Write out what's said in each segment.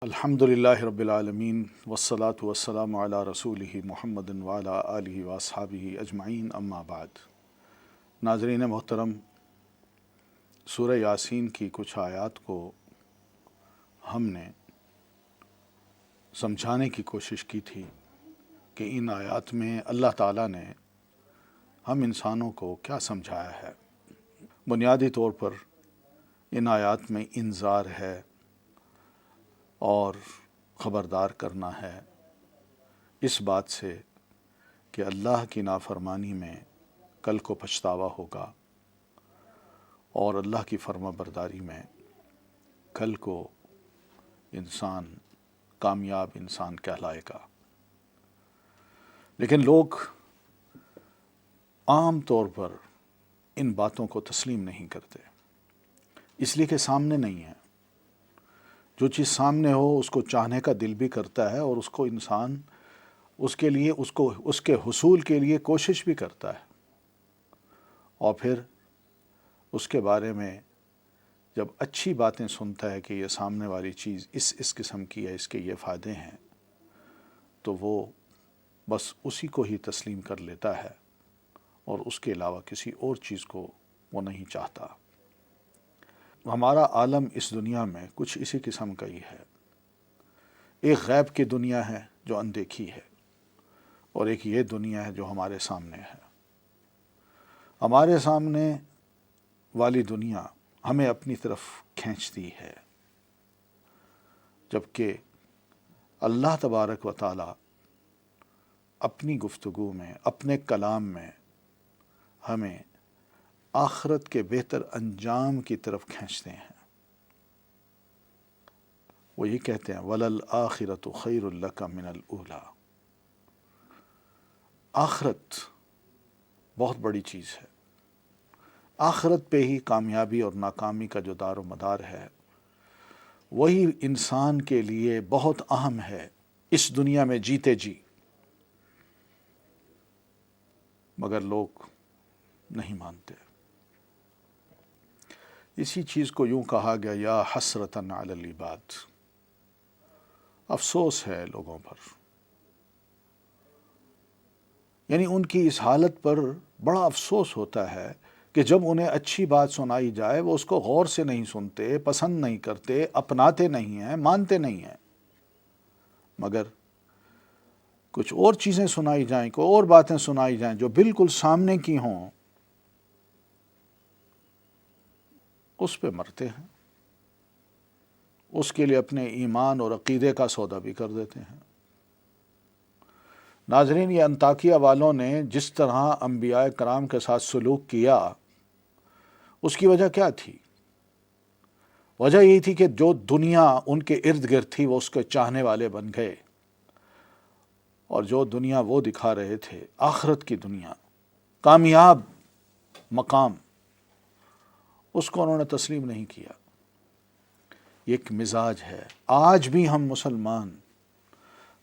الحمدللہ رب العالمین والصلاة والسلام علی رسولہ محمد وعلی آلہ واصحابہ اجمعین، اما بعد۔ ناظرین محترم، سورہ یاسین کی کچھ آیات کو ہم نے سمجھانے کی کوشش کی تھی کہ ان آیات میں اللہ تعالیٰ نے ہم انسانوں کو کیا سمجھایا ہے۔ بنیادی طور پر ان آیات میں انذار ہے اور خبردار کرنا ہے اس بات سے کہ اللہ کی نافرمانی میں کل کو پچھتاوا ہوگا اور اللہ کی فرما برداری میں کل کو انسان کامیاب انسان کہلائے گا۔ لیکن لوگ عام طور پر ان باتوں کو تسلیم نہیں کرتے، اس لیے کہ سامنے نہیں ہے۔ جو چیز سامنے ہو اس کو چاہنے کا دل بھی کرتا ہے اور اس کو انسان اس کے حصول کے لیے کوشش بھی کرتا ہے، اور پھر اس کے بارے میں جب اچھی باتیں سنتا ہے کہ یہ سامنے والی چیز اس قسم کی ہے، اس کے یہ فائدے ہیں، تو وہ بس اسی کو ہی تسلیم کر لیتا ہے اور اس کے علاوہ کسی اور چیز کو وہ نہیں چاہتا۔ ہمارا عالم اس دنیا میں کچھ اسی قسم کا ہی ہے۔ ایک غیب کی دنیا ہے جو اندیکھی ہے، اور ایک یہ دنیا ہے جو ہمارے سامنے ہے۔ ہمارے سامنے والی دنیا ہمیں اپنی طرف کھینچتی ہے، جبکہ اللہ تبارک و تعالی اپنی گفتگو میں، اپنے کلام میں ہمیں آخرت کے بہتر انجام کی طرف کھینچتے ہیں۔ وہ یہ کہتے ہیں وَلَلْآخِرَةُ خَيْرٌ لَكَ مِنَ الْأُولَىٰ۔ آخرت بہت بڑی چیز ہے۔ آخرت پہ ہی کامیابی اور ناکامی کا جو دار و مدار ہے، وہی انسان کے لیے بہت اہم ہے اس دنیا میں جیتے جی، مگر لوگ نہیں مانتے۔ اسی چیز کو یوں کہا گیا یا حسرتاً علی العباد، افسوس ہے لوگوں پر، یعنی ان کی اس حالت پر بڑا افسوس ہوتا ہے کہ جب انہیں اچھی بات سنائی جائے وہ اس کو غور سے نہیں سنتے، پسند نہیں کرتے، اپناتے نہیں ہیں، مانتے نہیں ہیں، مگر کچھ اور چیزیں سنائی جائیں، کوئی اور باتیں سنائی جائیں جو بالکل سامنے کی ہوں، اس پہ مرتے ہیں، اس کے لیے اپنے ایمان اور عقیدے کا سودا بھی کر دیتے ہیں۔ ناظرین، یہ انطاکیہ والوں نے جس طرح انبیاء کرام کے ساتھ سلوک کیا، اس کی وجہ کیا تھی؟ وجہ یہی تھی کہ جو دنیا ان کے ارد گرد تھی وہ اس کے چاہنے والے بن گئے، اور جو دنیا وہ دکھا رہے تھے، آخرت کی دنیا، کامیاب مقام، اس کو انہوں نے تسلیم نہیں کیا۔ یہ ایک مزاج ہے۔ آج بھی ہم مسلمان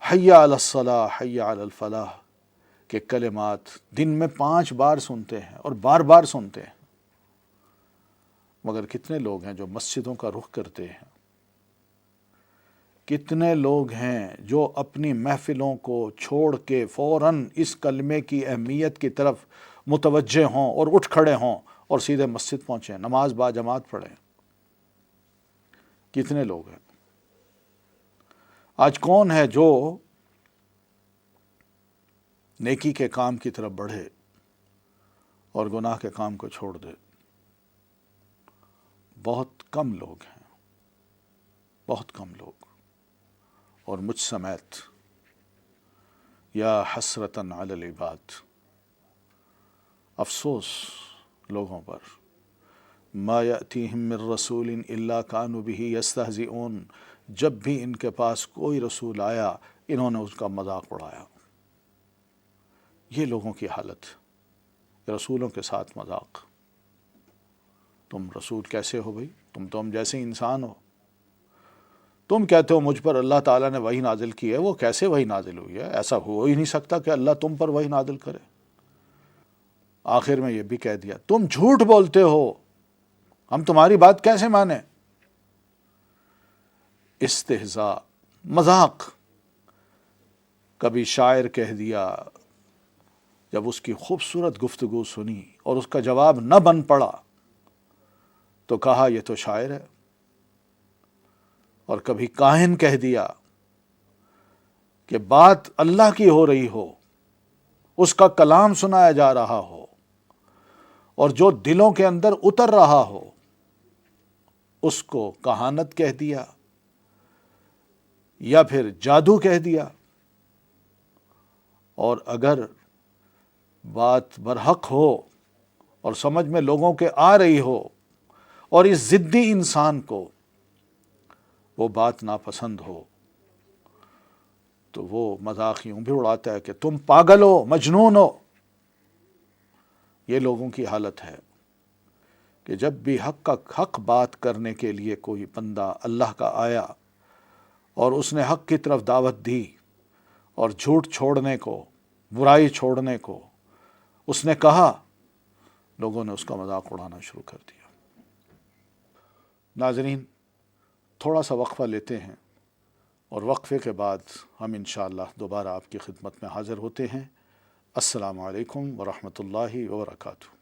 حی علی الصلاح، حی علی الفلاح کے کلمات دن میں 5 بار سنتے ہیں اور بار بار سنتے ہیں، مگر کتنے لوگ ہیں جو مسجدوں کا رخ کرتے ہیں؟ کتنے لوگ ہیں جو اپنی محفلوں کو چھوڑ کے فوراً اس کلمے کی اہمیت کی طرف متوجہ ہوں اور اٹھ کھڑے ہوں اور سیدھے مسجد پہنچیں، نماز با جماعت پڑھیں؟ کتنے لوگ ہیں؟ آج کون ہے جو نیکی کے کام کی طرف بڑھے اور گناہ کے کام کو چھوڑ دے؟ بہت کم لوگ ہیں، بہت کم لوگ، اور مجھ سمیت۔ یا حسرتاً علی العباد، افسوس لوگوں پر۔ ما یأتیہم من رسول الا کانوا بہ یستہزئون، جب بھی ان کے پاس کوئی رسول آیا انہوں نے اس کا مذاق اڑایا۔ یہ لوگوں کی حالت، رسولوں کے ساتھ مذاق۔ تم رسول کیسے ہو بھائی؟ تم تو ہم جیسے انسان ہو۔ تم کہتے ہو مجھ پر اللہ تعالیٰ نے وحی نازل کی ہے، وہ کیسے وحی نازل ہوئی ہے؟ ایسا ہو ہی نہیں سکتا کہ اللہ تم پر وحی نازل کرے۔ آخر میں یہ بھی کہہ دیا تم جھوٹ بولتے ہو، ہم تمہاری بات کیسے مانیں؟ استہزاء مذاق. کبھی شاعر کہہ دیا جب اس کی خوبصورت گفتگو سنی اور اس کا جواب نہ بن پڑا تو کہا یہ تو شاعر ہے. اور کبھی کاہن کہہ دیا کہ بات اللہ کی ہو رہی ہو، اس کا کلام سنایا جا رہا ہو اور جو دلوں کے اندر اتر رہا ہو اس کو کہانت کہہ دیا یا پھر جادو کہہ دیا. اور اگر بات برحق ہو اور سمجھ میں لوگوں کے آ رہی ہو اور اس ضدی انسان کو وہ بات ناپسند ہو تو وہ مذاق یوں بھی اڑاتا ہے کہ تم پاگل ہو، مجنون ہو. یہ لوگوں کی حالت ہے کہ جب بھی حق بات کرنے کے لیے کوئی بندہ اللہ کا آیا اور اس نے حق کی طرف دعوت دی اور جھوٹ چھوڑنے کو، برائی چھوڑنے کو اس نے کہا، لوگوں نے اس کا مذاق اڑانا شروع کر دیا. ناظرین، تھوڑا سا وقفہ لیتے ہیں اور وقفے کے بعد ہم انشاءاللہ دوبارہ آپ کی خدمت میں حاضر ہوتے ہیں. السلام علیکم ورحمۃ اللہ وبرکاتہ.